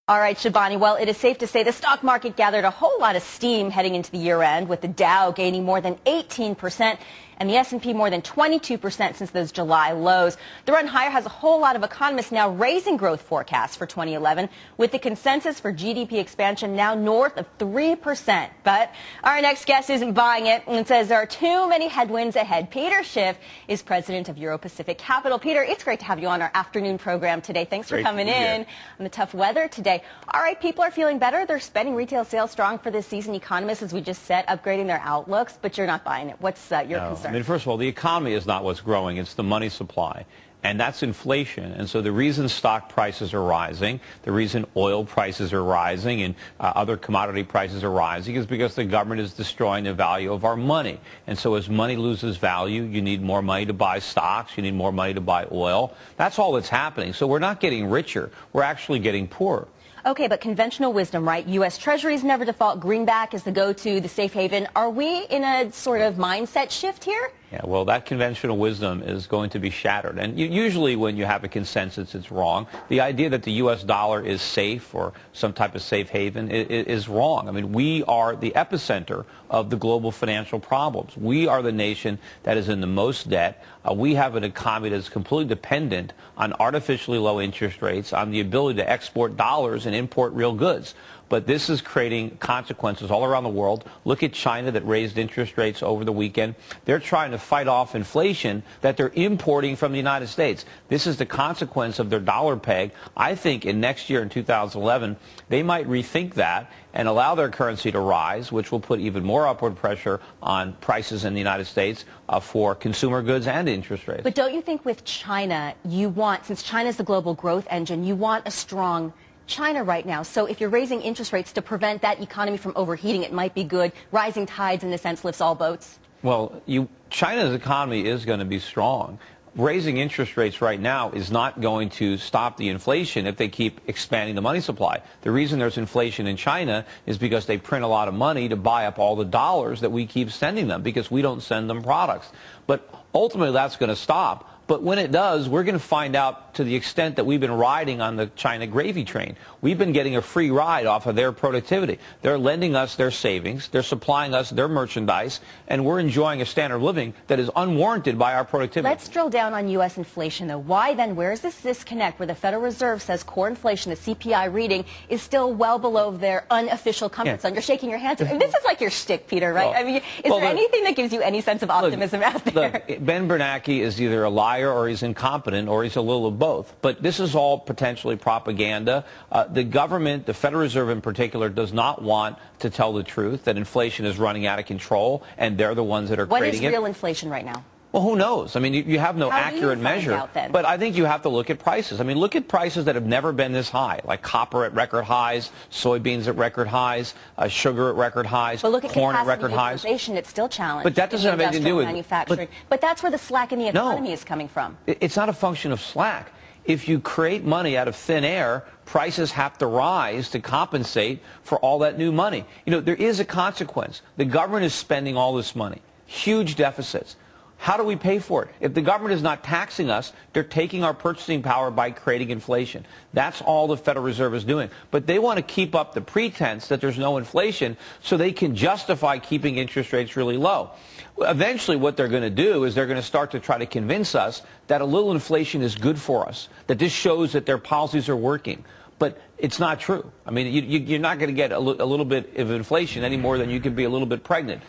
All right, Shabani, well, it is safe to say the stock market gathered a whole lot of steam heading into the year end, with the Dow gaining more than 18% and the S&P more than 22% since those July lows. The run higher has a whole lot of economists now raising growth forecasts for 2011, with the consensus for GDP expansion now north of 3%. But our next guest isn't buying it and says there are too many headwinds ahead. Peter Schiff is president of Euro-Pacific Capital. Peter, it's great to have you on our afternoon program today. Thanks for coming in on the tough weather today. All right, people are feeling better. They're spending retail sales strong for this season. Economists, as we just said, upgrading their outlooks, but you're not buying it. What's your concern? I mean, first of all, the economy is not what's growing. It's the money supply. And that's inflation. And so the reason stock prices are rising, the reason oil prices are rising and other commodity prices are rising is because the government is destroying the value of our money. And so as money loses value, you need more money to buy stocks, you need more money to buy oil. That's all that's happening. So we're not getting richer. We're actually getting poorer. Okay, but conventional wisdom, right? U.S. Treasuries never default. Greenback is the go-to, the safe haven. Are we in a sort of mindset shift here? Yeah, well, that conventional wisdom is going to be shattered. And usually when you have a consensus, it's wrong. The idea that the U.S. dollar is safe or some type of safe haven is wrong. I mean, we are the epicenter of the global financial problems. We are the nation that is in the most debt. We have an economy that is completely dependent on artificially low interest rates, on the ability to export dollars and import real goods. But this is creating consequences all around the world. Look at China that raised interest rates over the weekend. They're trying to fight off inflation that they're importing from the United States. This is the consequence of their dollar peg. I think in next year, in 2011, they might rethink that and allow their currency to rise, which will put even more upward pressure on prices in the United States for consumer goods and interest rates. But don't you think with China, you want, since China is the global growth engine, you want a strong China right now? So if you're raising interest rates to prevent that economy from overheating, it might be good. Rising tides, in a sense, lifts all boats. Well, China's economy is going to be strong. Raising interest rates right now is not going to stop the inflation if they keep expanding the money supply. The reason there's inflation in China is because they print a lot of money to buy up all the dollars that we keep sending them because we don't send them products. But ultimately that's going to stop. But when it does, we're going to find out to the extent that we've been riding on the China gravy train. We've been getting a free ride off of their productivity. They're lending us their savings. They're supplying us their merchandise. And we're enjoying a standard of living that is unwarranted by our productivity. Let's drill down on U.S. inflation, though. Why then? Where is this disconnect where the Federal Reserve says core inflation, the CPI reading, is still well below their unofficial comfort zone? You're shaking your hands. I mean, this is like your shtick, Peter, right? Well, I mean, is there anything that gives you any sense of optimism out there? Look, Ben Bernanke is either a liar or he's incompetent, or he's a little of both. But this is all potentially propaganda. The government, the Federal Reserve in particular, does not want to tell the truth, that inflation is running out of control, and they're the ones that are creating it. What is real inflation right now? Well, who knows? I mean, you have no accurate measure. But I think you have to look at prices. I mean, look at prices that have never been this high, like copper at record highs, soybeans at record highs, sugar at record highs, corn at record highs. It's still challenged. But that doesn't have anything to do with manufacturing. But that's where the slack in the economy is coming from. It's not a function of slack. If you create money out of thin air, prices have to rise to compensate for all that new money. You know, there is a consequence. The government is spending all this money, huge deficits. How do we pay for it? If the government is not taxing us, they're taking our purchasing power by creating inflation. That's all the Federal Reserve is doing. But they want to keep up the pretense that there's no inflation so they can justify keeping interest rates really low. Eventually what they're going to do is they're going to start to try to convince us that a little inflation is good for us, that this shows that their policies are working. But it's not true. I mean, you're not going to get a little bit of inflation any more than you can be a little bit pregnant.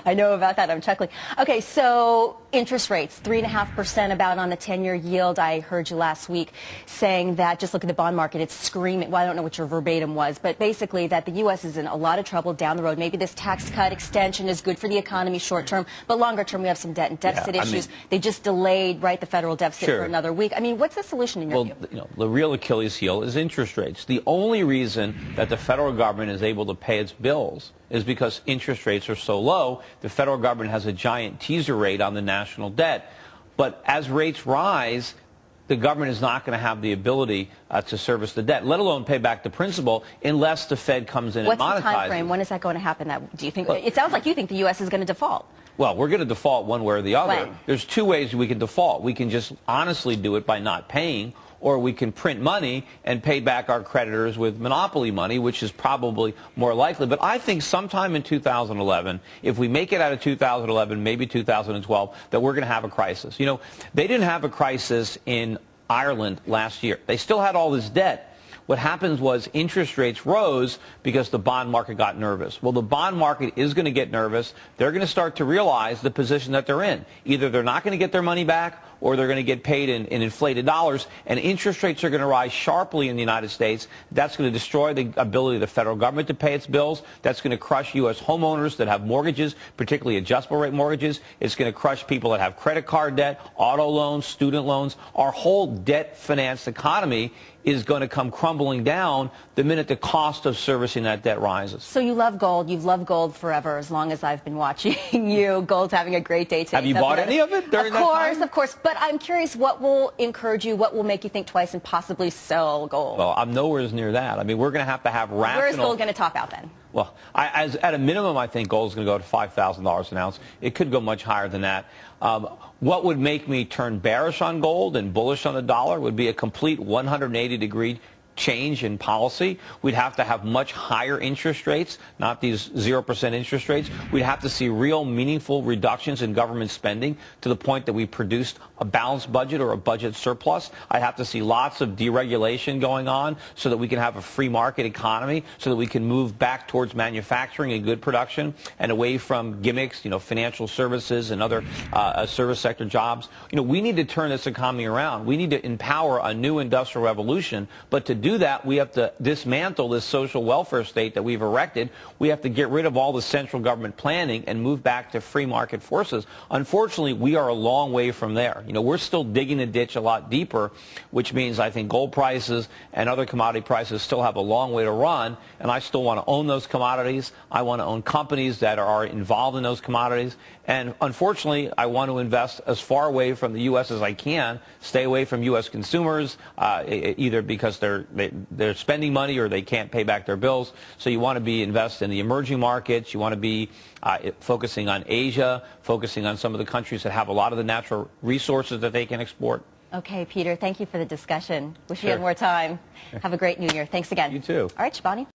I know about that. I'm chuckling. Okay, so interest rates, 3.5% about on the 10-year yield. I heard you last week saying that, just look at the bond market, it's screaming. Well, I don't know what your verbatim was, but basically that the U.S. is in a lot of trouble down the road. Maybe this tax cut extension is good for the economy short term, but longer term we have some debt and deficit issues. They just delayed, right, the federal deficit for another week. I mean, what's the solution in your view? You know, the real Achilles heel is interest rates. The only reason that the federal government is able to pay its bills is because interest rates are so low. The federal government has a giant teaser rate on the national debt. But as rates rise, the government is not going to have the ability to service the debt, let alone pay back the principal, unless the Fed comes in and monetizes. What's the time frame? When is that going to happen? Do you think? It sounds like you think the U.S. is going to default. Well, we're going to default one way or the other. When? There's two ways we can default. We can just honestly do it by not paying, or we can print money and pay back our creditors with monopoly money, which is probably more likely. But I think sometime in 2011, if we make it out of 2011, maybe 2012, that we're going to have a crisis. You know, they didn't have a crisis in Ireland last year. They still had all this debt. What happens was interest rates rose because the bond market got nervous. Well, the bond market is going to get nervous. They're going to start to realize the position that they're in. Either they're not going to get their money back, or they're going to get paid in inflated dollars, and interest rates are going to rise sharply in the United States. That's going to destroy the ability of the federal government to pay its bills. That's going to crush U.S. homeowners that have mortgages, particularly adjustable rate mortgages. It's going to crush people that have credit card debt, auto loans, student loans. Our whole debt-financed economy is going to come crumbling down the minute the cost of servicing that debt rises. So you love gold. You've loved gold forever, as long as I've been watching you. Gold's having a great day today. Have you bought any of it during that time? Of course. But I'm curious, what will encourage you, what will make you think twice and possibly sell gold? Well, I'm nowhere near that. I mean, we're going to have rational... Where is gold going to top out then? Well, at a minimum, I think gold is going to go to $5,000 an ounce. It could go much higher than that. What would make me turn bearish on gold and bullish on the dollar would be a complete 180-degree change in policy. We'd have to have much higher interest rates, not these 0% interest rates. We'd have to see real meaningful reductions in government spending to the point that we produced a balanced budget or a budget surplus. I'd have to see lots of deregulation going on so that we can have a free market economy, so that we can move back towards manufacturing and good production and away from gimmicks, you know, financial services and other service sector jobs. You know, we need to turn this economy around. We need to empower a new industrial revolution, but to do that, we have to dismantle this social welfare state that we've erected. We have to get rid of all the central government planning and move back to free market forces. Unfortunately, we are a long way from there. You know, we're still digging the ditch a lot deeper, which means I think gold prices and other commodity prices still have a long way to run, and I still want to own those commodities. I want to own companies that are involved in those commodities, and unfortunately, I want to invest as far away from the U.S. as I can, stay away from U.S. consumers, either because they're spending money or they can't pay back their bills. So you want to be invested in the emerging markets. You want to be focusing on Asia, focusing on some of the countries that have a lot of the natural resources that they can export. Okay, Peter, thank you for the discussion. Wish you had more time. Have a great New Year. Thanks again. You too. All right, Shabani.